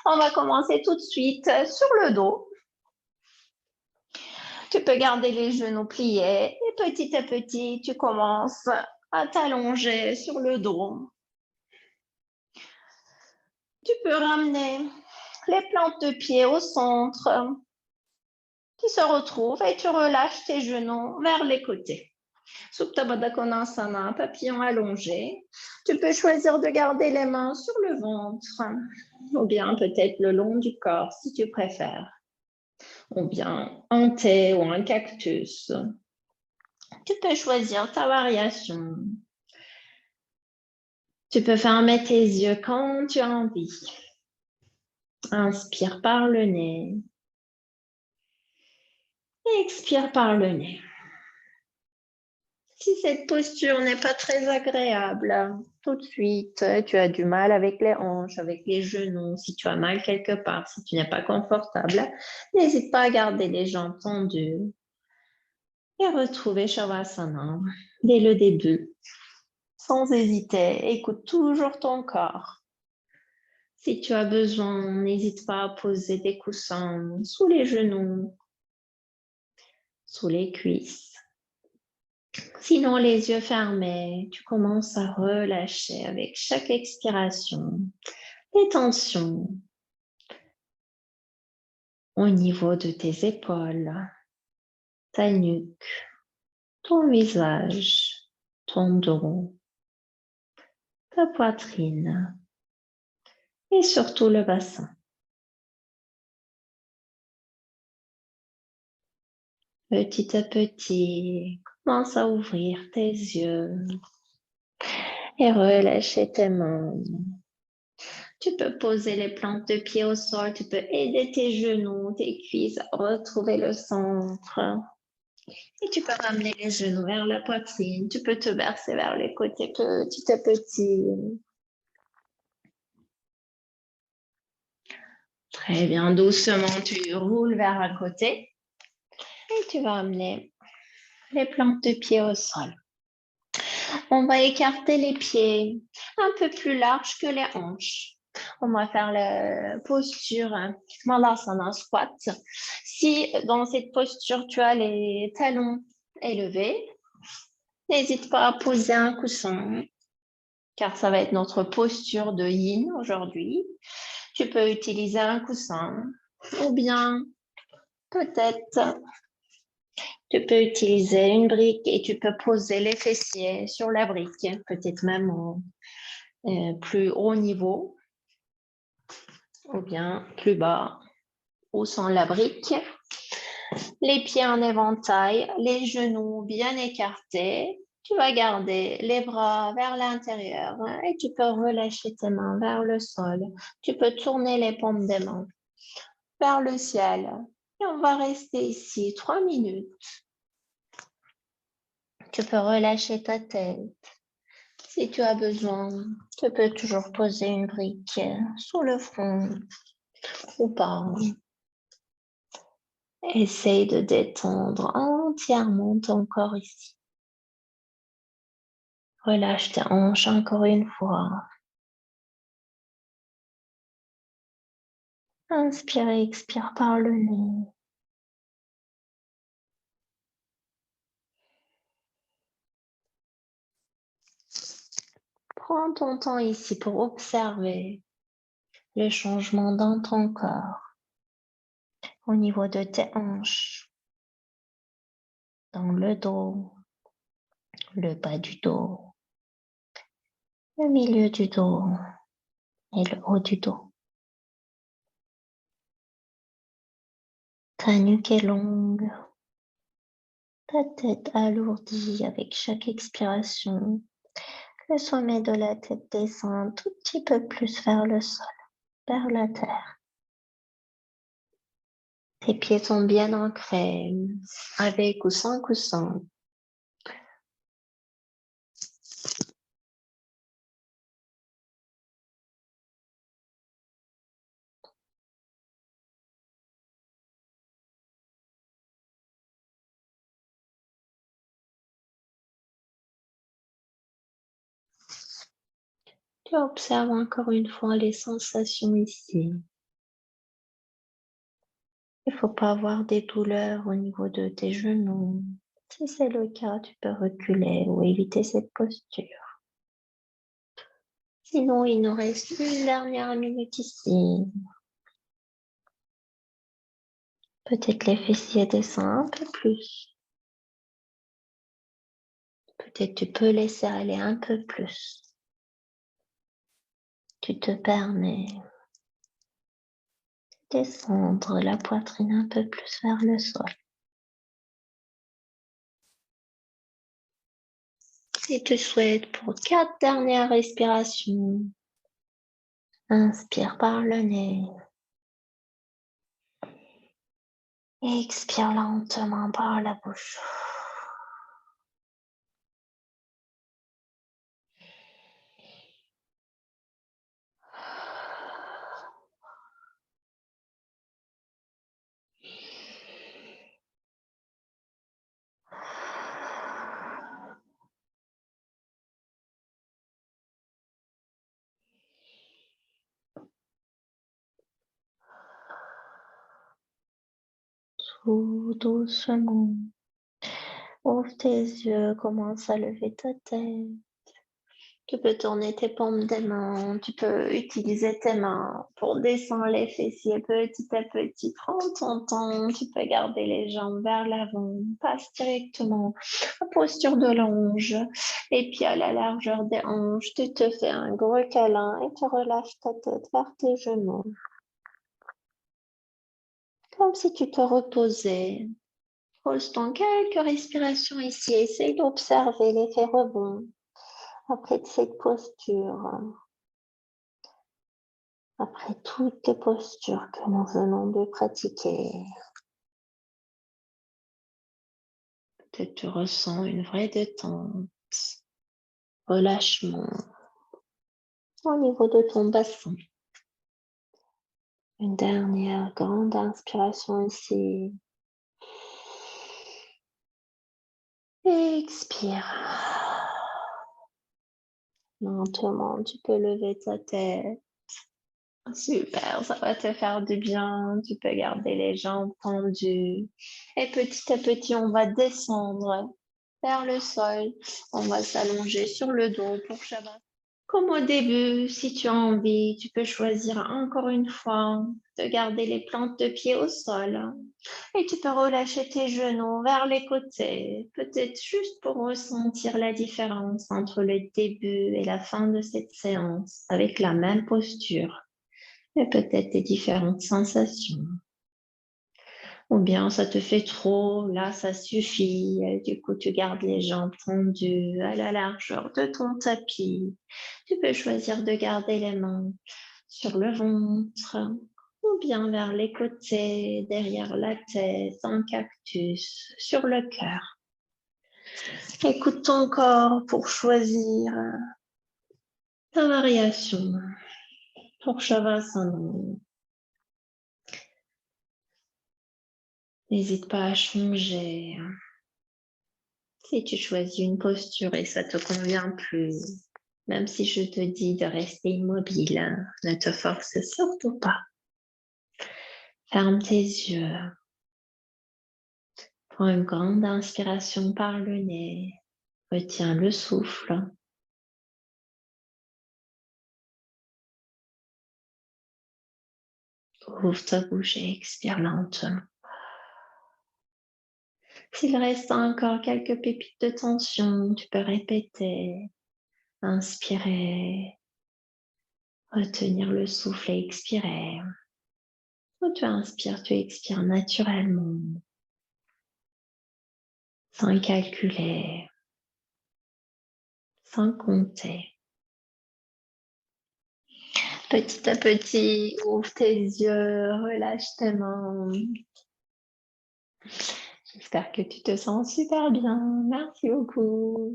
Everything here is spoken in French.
On va commencer tout de suite sur le dos. Tu peux garder les genoux pliés et petit à petit, tu commences à t'allonger sur le dos. Tu peux ramener les plantes de pied au centre qui se retrouvent et tu relâches tes genoux vers les côtés. Supta Baddha Konasana, papillon allongé. Tu peux choisir de garder les mains sur le ventre ou bien peut-être le long du corps si tu préfères, ou bien un thé ou un cactus. Tu peux choisir ta variation. Tu peux fermer tes yeux quand tu as envie. Inspire par le nez. Et expire par le nez. Si cette posture n'est pas très agréable, tout de suite, tu as du mal avec les hanches, avec les genoux, si tu as mal quelque part, si tu n'es pas confortable, n'hésite pas à garder les jambes tendues et retrouver Shavasana dès le début. Sans hésiter, écoute toujours ton corps. Si tu as besoin, n'hésite pas à poser des coussins sous les genoux, sous les cuisses. Sinon, les yeux fermés, tu commences à relâcher avec chaque expiration les tensions au niveau de tes épaules, ta nuque, ton visage, ton dos, ta poitrine et surtout le bassin. Petit à petit, commence à ouvrir tes yeux et relâcher tes mains. Tu peux poser les plantes de pied au sol, tu peux aider tes genoux, tes cuisses à retrouver le centre. Et tu peux ramener les genoux vers la poitrine, tu peux te verser vers les côtés petit à petit. Très bien, doucement, tu roules vers un côté et tu vas amener les plantes de pied au sol. On va écarter les pieds un peu plus larges que les hanches. On va faire la posture Malasana squat. Si dans cette posture, tu as les talons élevés, n'hésite pas à poser un coussin, car ça va être notre posture de yin aujourd'hui. Tu peux utiliser un coussin ou bien peut-être tu peux utiliser une brique et tu peux poser les fessiers sur la brique, peut-être même au plus haut niveau ou bien plus bas ou sans la brique. Les pieds en éventail, les genoux bien écartés. Tu vas garder les bras vers l'intérieur et tu peux relâcher tes mains vers le sol. Tu peux tourner les paumes des mains vers le ciel. Et on va rester ici 3 minutes. Tu peux relâcher ta tête. Si tu as besoin, tu peux toujours poser une brique sur le front ou pas. Essaye de détendre entièrement ton corps ici. Relâche tes hanches encore une fois. Inspire et expire par le nez. Prends ton temps ici pour observer les changements dans ton corps, au niveau de tes hanches, dans le dos, le bas du dos, le milieu du dos et le haut du dos. Ta nuque est longue, ta tête alourdie avec chaque expiration. Le sommet de la tête descend un tout petit peu plus vers le sol, vers la terre. Tes pieds sont bien ancrés, avec ou sans coussin. Tu observes encore une fois les sensations ici. Il ne faut pas avoir des douleurs au niveau de tes genoux. Si c'est le cas, tu peux reculer ou éviter cette posture. Sinon, il nous reste une dernière minute ici. Peut-être les fessiers descendent un peu plus. Peut-être tu peux laisser aller un peu plus. Tu te permets de descendre la poitrine un peu plus vers le sol. Si tu souhaites, pour 4 dernières respirations, inspire par le nez. Expire lentement par la bouche. Tout doucement. Ouvre tes yeux, commence à lever ta tête. Tu peux tourner tes paumes des mains, tu peux utiliser tes mains pour descendre les fessiers petit à petit. Prends ton temps, tu peux garder les jambes vers l'avant, passe directement en posture de longe. Et puis à la largeur des hanches, tu te fais un gros câlin et tu relâches ta tête vers tes genoux. Comme si tu te reposais. Pose-toi quelques respirations ici. Essaye d'observer l'effet rebond après cette posture. Après toutes les postures que nous venons de pratiquer. Peut-être tu ressens une vraie détente, relâchement au niveau de ton bassin. Une dernière grande inspiration ici. Expire. Lentement, tu peux lever ta tête. Super, ça va te faire du bien. Tu peux garder les jambes tendues. Et petit à petit, on va descendre vers le sol. On va s'allonger sur le dos pour Shavasana. Comme au début, si tu as envie, tu peux choisir encore une fois de garder les plantes de pied au sol. Et tu peux relâcher tes genoux vers les côtés, peut-être juste pour ressentir la différence entre le début et la fin de cette séance avec la même posture. Et peut-être des différentes sensations. Ou bien ça te fait trop, là ça suffit, et du coup tu gardes les jambes tendues à la largeur de ton tapis. Tu peux choisir de garder les mains sur le ventre ou bien vers les côtés, derrière la tête, en cactus, sur le cœur. Écoute ton corps pour choisir ta variation pour Shavasana. N'hésite pas à changer. Si tu choisis une posture et ça te convient plus, même si je te dis de rester immobile, ne te force surtout pas. Ferme tes yeux. Prends une grande inspiration par le nez. Retiens le souffle. Ouvre ta bouche et expire lentement. S'il reste encore quelques pépites de tension, tu peux répéter. Inspirer. Retenir le souffle et expirer. Quand tu inspires, tu expires naturellement. Sans calculer, sans compter. Petit à petit, ouvre tes yeux, relâche tes mains. J'espère que tu te sens super bien. Merci beaucoup.